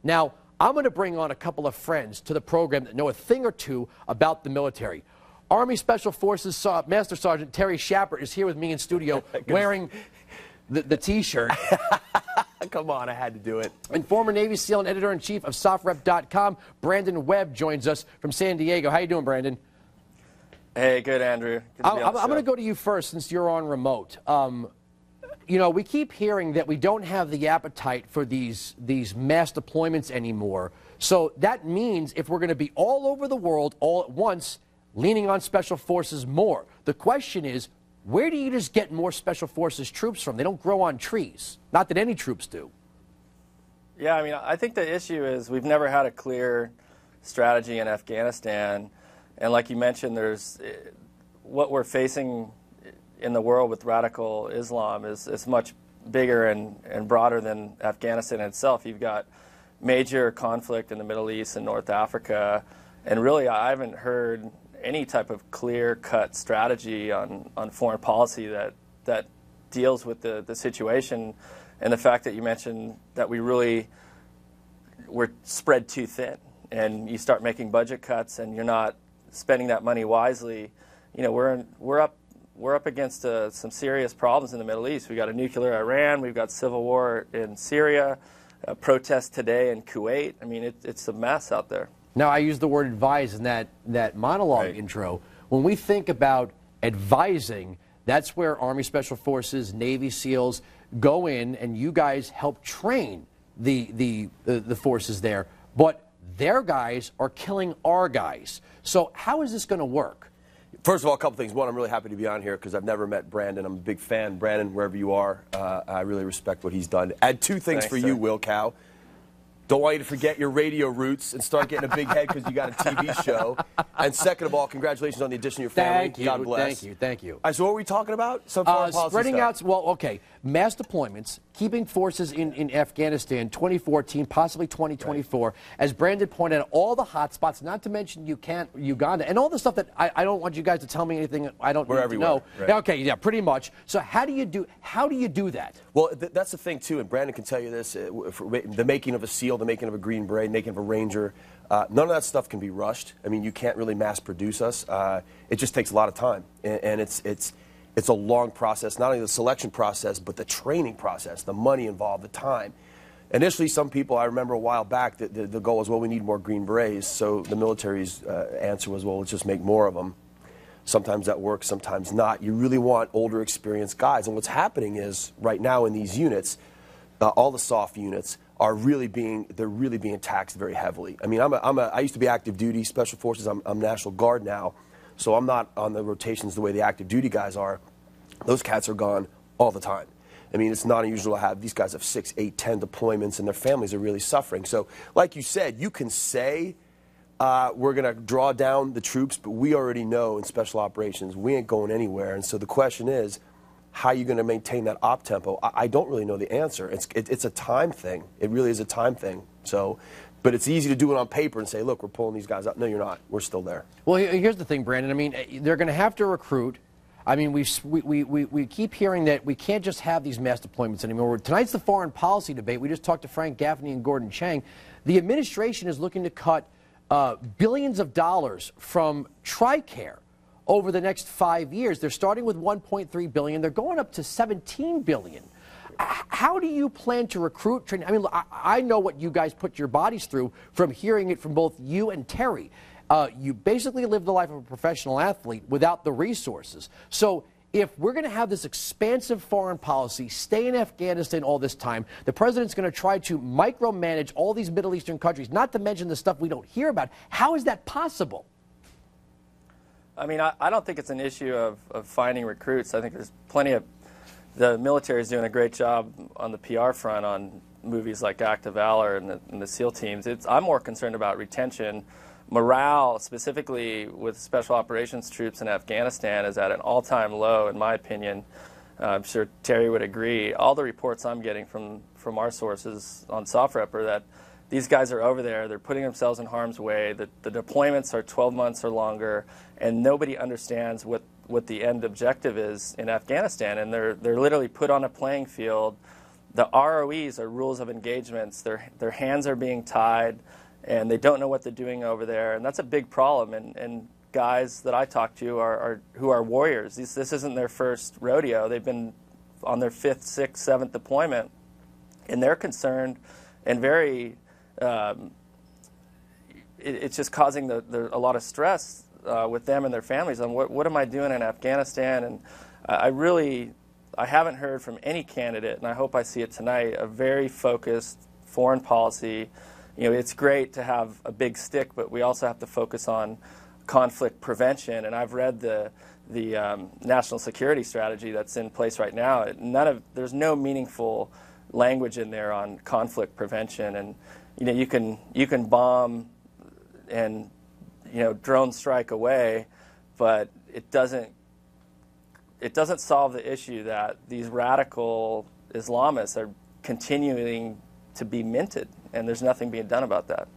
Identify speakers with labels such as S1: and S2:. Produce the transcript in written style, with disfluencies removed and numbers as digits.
S1: Now, I'm going to bring on a couple of friends to the program that know a thing or two about the military. Army Special Forces Master Sergeant Terry Schappert is here with me in studio wearing the T-shirt.
S2: Come on, I had to do it.
S1: And former Navy SEAL and editor-in-chief of SOFREP.com, Brandon Webb, joins us from San Diego. How you doing, Brandon?
S3: Hey, good, Andrew. Good to be on the show.
S1: I'm going to go to you first since you're on remote. You know, we keep hearing that we don't have the appetite for these mass deployments anymore. So that means if we're going to be all over the world all at once, leaning on Special Forces more. The question is, where do you just get more Special Forces troops from? They don't grow on trees. Not that any troops do.
S3: Yeah, I mean, I think the issue is we've never had a clear strategy in Afghanistan. And like you mentioned, there's what we're facing in the world with radical Islam is much bigger and broader than Afghanistan itself. You've got major conflict in the Middle East and North Africa, and really I haven't heard any type of clear-cut strategy on foreign policy that deals with the situation, and the fact that you mentioned that we're spread too thin, and you start making budget cuts and you're not spending that money wisely. You know, we're up against some serious problems in the Middle East. We've got a nuclear Iran, we've got civil war in Syria, protests today in Kuwait. I mean, it's a mess out there.
S1: Now, I used the word advise in that monologue intro. When we think about advising, that's where Army Special Forces, Navy SEALs go in, and you guys help train the forces there. But their guys are killing our guys. So how is this going to work?
S2: First of all, a couple things. One, I'm really happy to be on here because I've never met Brandon. I'm a big fan. Brandon, wherever you are, I really respect what he's done. Add two things for you, Wilkow. Don't want you to forget your radio roots and start getting a big head because you got a TV show. And second of all, congratulations on the addition of your family.
S1: Thank you.
S2: God bless.
S1: Thank you. Thank you.
S2: All right, so what were we talking about? Some foreign policy
S1: spreading
S2: stuff.
S1: out, well, okay, mass deployments, keeping forces in Afghanistan 2014, possibly 2024. Right. As Brandon pointed out, all the hot spots, not to mention Uganda, and all the stuff that I don't want you guys to tell me anything I don't need to know.
S2: Right.
S1: Okay, yeah, pretty much. So how do you do that?
S2: Well, that's the thing, too, and Brandon can tell you this, the making of a SEAL, the making of a Green Beret, making of a Ranger, none of that stuff can be rushed. I mean, you can't really mass produce us. It just takes a lot of time, and it's a long process, not only the selection process, but the training process, the money involved, the time. Initially, some people, I remember a while back, the goal was, well, we need more Green Berets, so the military's answer was, well, let's just make more of them. Sometimes that works, sometimes not. You really want older, experienced guys, and what's happening is, right now in these units, all the soft units, they're really being taxed very heavily. I mean, I used to be active duty, Special Forces. I'm National Guard now, so I'm not on the rotations the way the active duty guys are. Those cats are gone all the time. I mean, it's not unusual to have these guys have 6, 8, 10 deployments, and their families are really suffering. So, like you said, you can say we're going to draw down the troops, but we already know in special operations we ain't going anywhere. And so the question is, how are you going to maintain that op tempo? I don't really know the answer. It's a time thing. It really is a time thing. So, but it's easy to do it on paper and say, look, we're pulling these guys out. No, you're not. We're still there.
S1: Well, here's the thing, Brandon. I mean, they're going to have to recruit. I mean, we keep hearing that we can't just have these mass deployments anymore. Tonight's the foreign policy debate. We just talked to Frank Gaffney and Gordon Chang. The administration is looking to cut billions of dollars from TRICARE over the next 5 years. They're starting with $1.3 billion. They're going up to $17 billion. How do you plan to recruit, train? I mean, I know what you guys put your bodies through from hearing it from both you and Terry. You basically live the life of a professional athlete without the resources. So if we're going to have this expansive foreign policy, stay in Afghanistan all this time, the president's going to try to micromanage all these Middle Eastern countries, not to mention the stuff we don't hear about. How is that possible?
S3: I mean, I don't think it's an issue of finding recruits. I think there's plenty of – the military is doing a great job on the PR front on movies like Act of Valor and the SEAL teams. I'm more concerned about retention. Morale, specifically with special operations troops in Afghanistan, is at an all-time low, in my opinion. I'm sure Terry would agree. All the reports I'm getting from our sources on SOFREP are that these guys are over there, they're putting themselves in harm's way, the deployments are 12 months or longer, and nobody understands what the end objective is in Afghanistan. And they're literally put on a playing field the ROEs are rules of engagements. Their hands are being tied, and they don't know what they're doing over there, and that's a big problem. And guys that I talk to who are warriors. This isn't their first rodeo. They've been on their 5th, 6th, 7th deployment, and they're concerned and very. It's just causing a lot of stress with them and their families on what am I doing in Afghanistan. And I haven't heard from any candidate, and I hope I see it tonight, a very focused foreign policy. You know, it's great to have a big stick, but we also have to focus on conflict prevention. And I've read the national security strategy that's in place right now. There's no meaningful language in there on conflict prevention. And you know, you can bomb and drone strike away, but it doesn't solve the issue that these radical Islamists are continuing to be minted, and there's nothing being done about that.